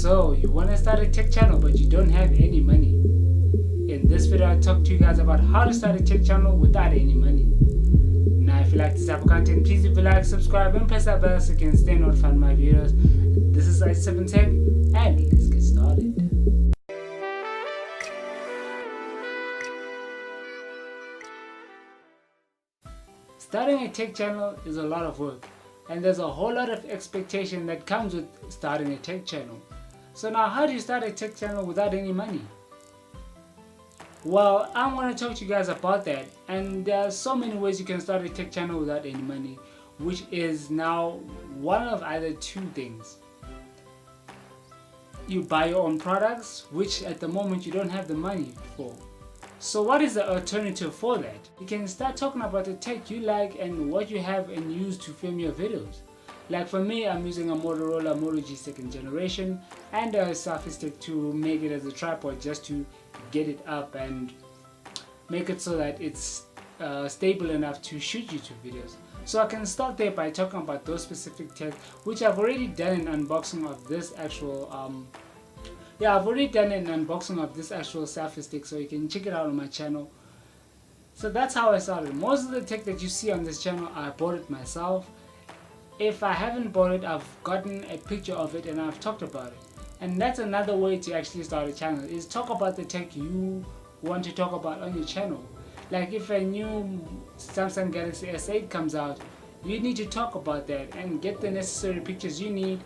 So you want to start a tech channel but you don't have any money. In this video I'll talk to you guys about how to start a tech channel without any money. Now if you like this type of content, please leave a like, subscribe and press that bell so you can stay notified of my videos. This is i7 Tech and let's get started. Starting a tech channel is a lot of work, and there's a whole lot of expectation that comes with starting a tech channel. So now, how do you start a tech channel without any money? Well, I'm going to talk to you guys about that, and there are so many ways you can start a tech channel without any money, which is now one of either two things. You buy your own products, which at the moment you don't have the money for. So what is the alternative for that? You can start talking about the tech you like and what you have and use to film your videos. Like for me, I'm using a Motorola Moto G 2nd generation and a selfie stick to make it as a tripod, just to get it up and make it so that it's stable enough to shoot YouTube videos. So I can start there by talking about those specific tech, which I've already done an unboxing of this actual I've already done an unboxing of this actual selfie stick, so you can check it out on my channel. So that's how I started. Most of the tech that you see on this channel, I bought it myself. If I haven't bought it, I've gotten a picture of it and I've talked about it. And that's another way to actually start a channel, is talk about the tech you want to talk about on your channel. Like if a new Samsung Galaxy S8 comes out, you need to talk about that and get the necessary pictures you need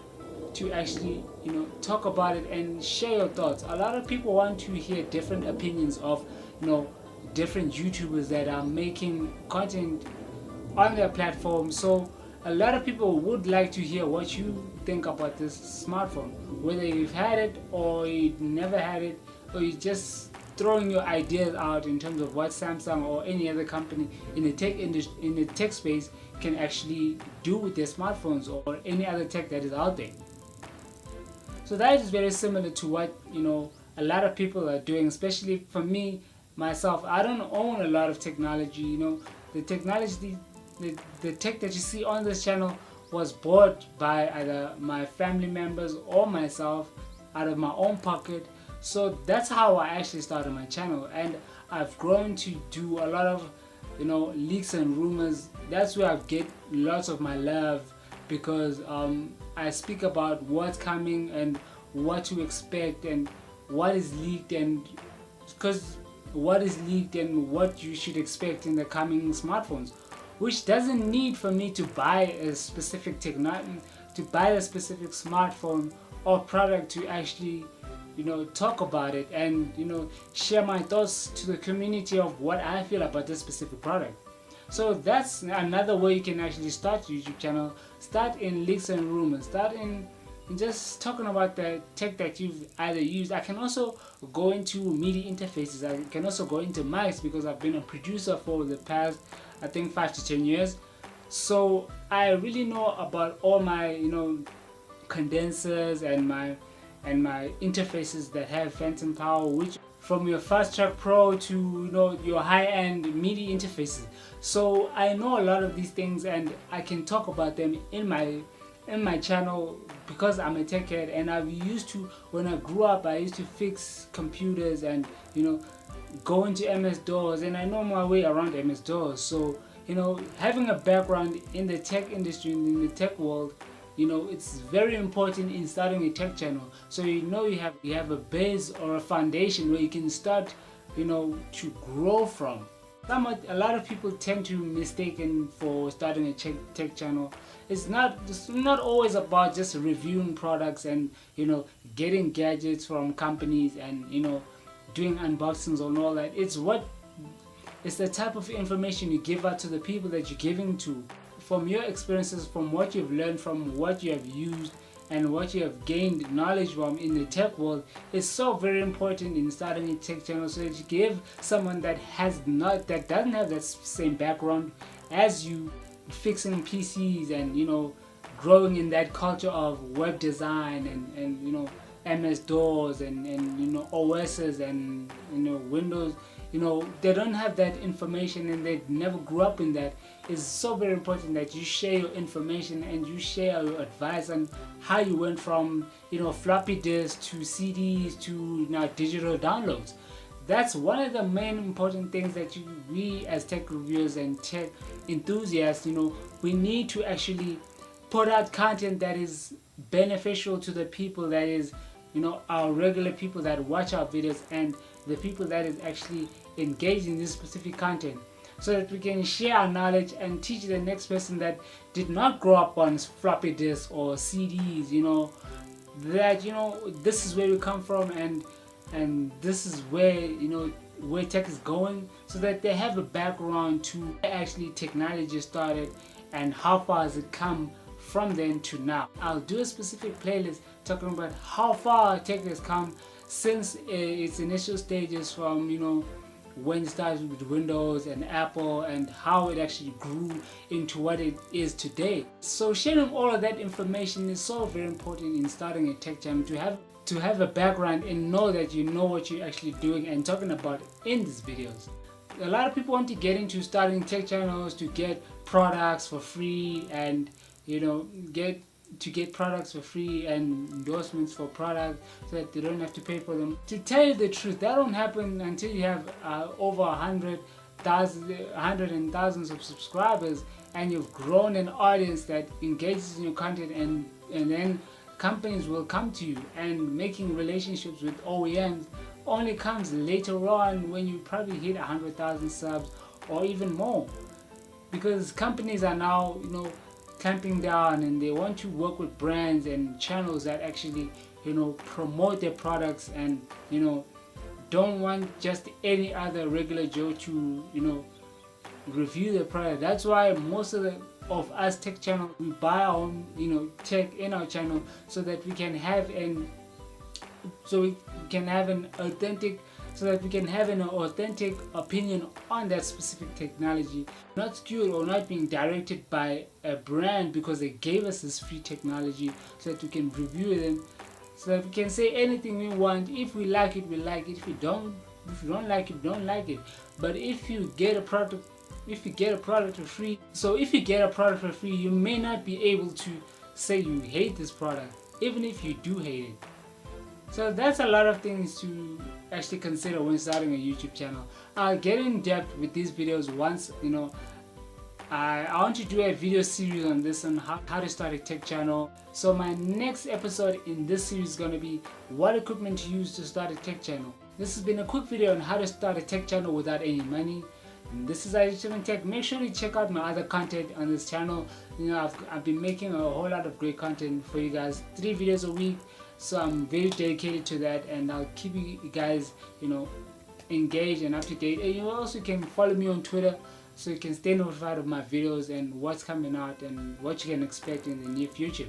to actually, talk about it and share your thoughts. A lot of people want to hear different opinions of, different YouTubers that are making content on their platform. So a lot of people would like to hear what you think about this smartphone, whether you've had it or you never had it, or you're just throwing your ideas out in terms of what Samsung or any other company in the tech industry, in the tech space, can actually do with their smartphones or any other tech that is out there. So that is very similar to what a lot of people are doing, especially for me myself. I don't own a lot of technology. The technology, the tech that you see on this channel was bought by either my family members or myself out of my own pocket. So that's how I actually started my channel, and I've grown to do a lot of leaks and rumors. That's where I get lots of my love, because I speak about what's coming and what to expect and what is leaked, and because what is leaked and what you should expect in the coming smartphones, which doesn't need for me to buy a specific technology, to buy a specific smartphone or product to actually talk about it and share my thoughts to the community of what I feel about this specific product. So that's another way you can actually start your YouTube channel. Start in leaks and rumors. Start in just talking about the tech that you've either used. I can also go into media interfaces. I can also go into mics, because I've been a producer for the past, I think, 5 to 10 years. So I really know about all my condensers and my interfaces that have phantom power, which from your Fast Track Pro to your high-end media interfaces. So I know a lot of these things, and I can talk about them in my channel because I'm a tech head, and when I grew up, I used to fix computers and go into MS-DOS, and I know my way around MS-DOS. So having a background in the tech industry, in the tech world, it's very important in starting a tech channel. So you have a base or a foundation where you can start to grow from. A lot of people tend to mistaken for starting a tech channel. It's not always about just reviewing products and getting gadgets from companies and doing unboxings and all that. It's the type of information you give out to the people that you're giving to. From your experiences, from what you've learned, from what you have used, and what you have gained knowledge from in the tech world, is so very important in starting a tech channel, so that you give someone that doesn't have that same background as you, fixing PCs and growing in that culture of web design and MS-DOS and OSs and Windows. they don't have that information and they never grew up in that. It's so very important that you share your information and you share your advice on how you went from floppy disks to CDs to now digital downloads. That's one of the main important things that we as tech reviewers and tech enthusiasts, we need to actually put out content that is beneficial to the people, that is, our regular people that watch our videos and the people that is actually engaged in this specific content, so that we can share our knowledge and teach the next person that did not grow up on floppy disks or CDs, that this is where we come from and this is where where tech is going, so that they have a background to where actually technology started and how far has it come from then to now. I'll do a specific playlist talking about how far tech has come since its initial stages, from when it started with Windows and Apple, and how it actually grew into what it is today. So sharing all of that information is so very important in starting a tech channel, to have a background and know that you know what you're actually doing and talking about in these videos. A lot of people want to get into starting tech channels to get products for free and get products for free and endorsements for products so that they don't have to pay for them. To tell you the truth, that don't happen until you have over 100,000 of subscribers and you've grown an audience that engages in your content, and then companies will come to you. And making relationships with OEMs only comes later on, when you probably hit 100,000 subs or even more, because companies are now clamping down and they want to work with brands and channels that actually promote their products and don't want just any other regular Joe to review their product. That's why most of us tech channels, we buy our own tech in our channel, so that we can have an authentic opinion on that specific technology, not skewed or not being directed by a brand because they gave us this free technology, so that we can review them, so that we can say anything we want. If we like it, we like it. If you don't like it, you don't like it. But if you get a product for free, you may not be able to say you hate this product, even if you do hate it. So that's a lot of things to actually consider when starting a YouTube channel. I'll get in depth with these videos once I want to do a video series on this, on how to start a tech channel. So my next episode in this series is going to be what equipment to use to start a tech channel. This has been a quick video on how to start a tech channel without any money. And this is IT7 Tech. Make sure you check out my other content on this channel. I've been making a whole lot of great content for you guys, 3 videos a week. So I'm very dedicated to that, and I'll keep you guys engaged and up to date. And you also can follow me on Twitter, so you can stay notified of my videos and what's coming out and what you can expect in the near future.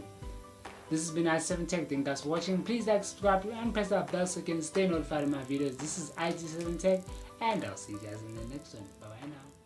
This has been IT7 Tech. Thank you guys for watching. Please like, subscribe, and press that bell so you can stay notified of my videos. This is IT7 Tech, and I'll see you guys in the next one. Bye bye now.